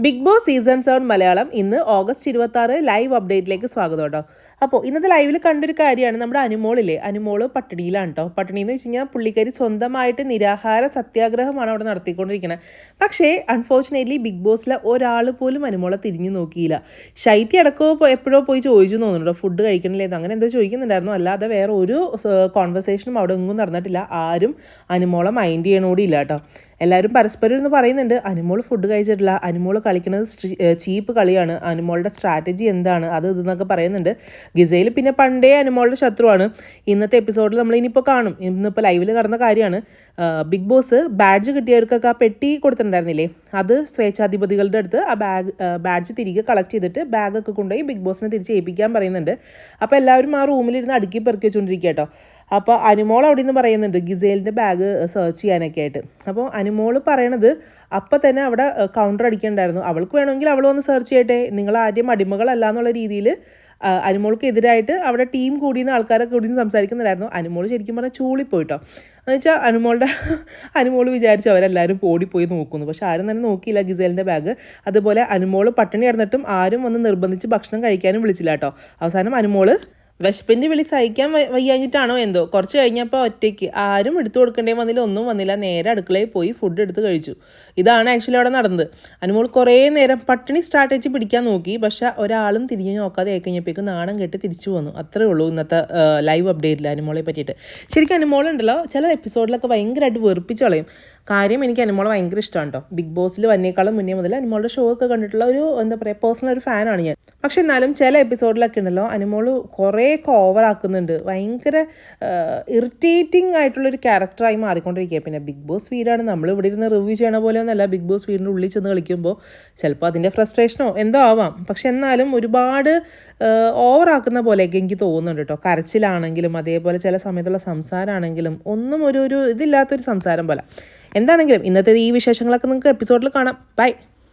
Big boss season 7 Malayalam ഇന്ന് August 26 live അപ്ഡേറ്റിലേക്ക് സ്വാഗതം കേട്ടോ. അപ്പോൾ ഇന്നത്തെ ലൈവിൽ കണ്ടൊരു കാര്യമാണ് നമ്മുടെ അനുമോളില്ലേ, അനുമോള് പട്ടിണിയിലാണ് കേട്ടോ. പട്ടിണി എന്ന് വെച്ച് കഴിഞ്ഞാൽ പുള്ളിക്കാരി സ്വന്തമായിട്ട് നിരാഹാര സത്യാഗ്രഹമാണ് അവിടെ നടത്തിക്കൊണ്ടിരിക്കുന്നത്. പക്ഷേ അൺഫോർച്ചുനേറ്റ്ലി ബിഗ് ബോസിലെ ഒരാൾ പോലും അനുമോളെ തിരിഞ്ഞു നോക്കിയില്ല. ശൈത്യ അടക്കമോ എപ്പോഴോ പോയി ചോദിച്ചു തോന്നുന്നുണ്ടോ ഫുഡ് കഴിക്കണില്ലേന്ന്, അങ്ങനെ എന്തോ ചോദിക്കുന്നുണ്ടായിരുന്നു. അല്ലാതെ വേറെ ഒരു കോൺവെർസേഷനും അവിടെ ഒന്നും നടന്നിട്ടില്ല. ആരും അനുമോളെ മൈൻഡ് ചെയ്യണോടിയില്ല കേട്ടോ. എല്ലാവരും പരസ്പരം എന്ന് പറയുന്നുണ്ട് അനുമോൾ ഫുഡ് കഴിച്ചിട്ടില്ല, അനുമോൾ കളിക്കുന്നത് ചീപ്പ് കളിയാണ്, അനുമോളുടെ സ്ട്രാറ്റജി എന്താണ് അത് ഇതെന്നൊക്കെ പറയുന്നുണ്ട്. ഗിസയിൽ പിന്നെ പണ്ടേ അനുമോളുടെ ശത്രുവാണ്. ഇന്നത്തെ എപ്പിസോഡിൽ നമ്മൾ ഇനിയിപ്പോൾ കാണും. ഇന്നിപ്പോൾ ലൈവിൽ നടന്ന കാര്യമാണ്. ബിഗ് ബോസ് ബാഡ്ജ് കിട്ടിയവർക്കൊക്കെ ആ പെട്ടി കൊടുത്തിട്ടുണ്ടായിരുന്നില്ലേ, അത് സ്വേച്ഛാധിപതികളുടെ അടുത്ത് ആ ബാഡ്ജ് തിരികെ കളക്ട് ചെയ്തിട്ട് ബാഗൊക്കെ കൊണ്ടുപോയി ബിഗ് ബോസിനെ തിരിച്ച് ഏൽപ്പിക്കാൻ പറയുന്നുണ്ട്. അപ്പോൾ എല്ലാവരും ആ റൂമിലിരുന്ന് അടുക്കി പെറുക്കി വെച്ചുകൊണ്ടിരിക്കുക കേട്ടോ. അപ്പോൾ അനുമോൾ അവിടെ നിന്ന് പറയുന്നുണ്ട് ഗിസേലിൻ്റെ ബാഗ് സെർച്ച് ചെയ്യാനൊക്കെ ആയിട്ട്. അപ്പോൾ അനുമോൾ പറയണത് അപ്പം തന്നെ അവിടെ കൗണ്ടർ അടിക്കണ്ടായിരുന്നു, അവൾക്ക് വേണമെങ്കിൽ അവൾ വന്ന് സെർച്ച് ചെയ്യട്ടെ, നിങ്ങൾ ആദ്യം അടിമകളല്ല എന്നുള്ള രീതിയിൽ അനുമോൾക്ക് എതിരായിട്ട് അവിടെ ടീം കൂടിയുന്ന ആൾക്കാരൊക്കെ കൂടി സംസാരിക്കുന്നുണ്ടായിരുന്നു. അനുമോൾ ശരിക്കും പറഞ്ഞാൽ ചൂളിപ്പോയിട്ടോ. എന്ന് വെച്ചാൽ അനുമോൾ വിചാരിച്ചു അവരെല്ലാവരും ഓടിപ്പോയി നോക്കുന്നു, പക്ഷെ ആരും തന്നെ നോക്കിയില്ല ഗിസേലിൻ്റെ ബാഗ്. അതുപോലെ അനുമോൾ പട്ടിണി കിടന്നിട്ടും ആരും വന്ന് നിർബന്ധിച്ച് ഭക്ഷണം കഴിക്കാനും വിളിച്ചില്ല കേട്ടോ. അവസാനം അനുമോൾ വിശപ്പിൻ്റെ വിളി സഹിക്കാൻ വയ്യാഞ്ഞിട്ടാണോ എന്തോ കുറച്ച് കഴിഞ്ഞപ്പോൾ ഒറ്റയ്ക്ക് ആരും എടുത്തു കൊടുക്കേണ്ടേ വന്നില്ല, ഒന്നും വന്നില്ല, നേരെ അടുക്കളയിൽ പോയി ഫുഡ് എടുത്ത് കഴിച്ചു. ഇതാണ് ആക്ച്വലി അവിടെ നടന്നത്. അനുമോൾ കുറേ നേരം പട്ടിണി സ്ട്രാറ്റജി പിടിക്കാൻ നോക്കി, പക്ഷെ ഒരാളും തിരിഞ്ഞു നോക്കാതെ കഴിഞ്ഞപ്പോഴേക്കും നാണം കെട്ടി തിരിച്ചു വന്നു. അത്രേ ഉള്ളൂ ഇന്നത്തെ ലൈവ് അപ്ഡേറ്റിൽ അനുമോളെ പറ്റിയിട്ട്. ശരിക്കും അനുമോളുണ്ടല്ലോ ചില എപ്പിസോഡിലൊക്കെ ഭയങ്കരമായിട്ട് വെറുപ്പിച്ച് കളയും. കാര്യം എനിക്ക് അനുമോളെ ഭയങ്കര ഇഷ്ടമാണ് കേട്ടോ. ബിഗ് ബോസിൽ വന്നേക്കാളും മുന്നേ മുതൽ അനുമോളുടെ ഷോ ഒക്കെ കണ്ടിട്ടുള്ള ഒരു എന്താ പറയുക പേഴ്സണൽ ഒരു ഫാനാണ് ഞാൻ. പക്ഷെ എന്നാലും ചില എപ്പിസോഡിലൊക്കെ ഉണ്ടല്ലോ അനുമോൾ കുറേയൊക്കെ ഓവറാക്കുന്നുണ്ട്. ഭയങ്കര ഇറിറ്റേറ്റിംഗ് ആയിട്ടുള്ളൊരു ക്യാരക്ടറായി മാറിക്കൊണ്ടിരിക്കുക. പിന്നെ ബിഗ് ബോസ് വീടാണ്, നമ്മൾ ഇവിടെ ഇരുന്ന് റിവ്യൂ ചെയ്യണ പോലെ ഒന്നല്ല ബിഗ് ബോസ് വീടിൻ്റെ ഉള്ളിൽ ചെന്ന് കളിക്കുമ്പോൾ. ചിലപ്പോൾ അതിൻ്റെ ഫ്രസ്ട്രേഷനോ എന്തോ ആവാം, പക്ഷെ എന്നാലും ഒരുപാട് ഓവറാക്കുന്ന പോലെയൊക്കെ എനിക്ക് തോന്നുന്നുണ്ട് കേട്ടോ. കരച്ചിലാണെങ്കിലും അതേപോലെ ചില സമയത്തുള്ള സംസാരമാണെങ്കിലും ഒന്നും ഒരു ഇതില്ലാത്തൊരു സംസാരം പോലെ. എന്താണെങ്കിലും ഇന്നത്തെ ഈ വിശേഷങ്ങളൊക്കെ നിങ്ങൾക്ക് എപ്പിസോഡിൽ കാണാം. ബൈ.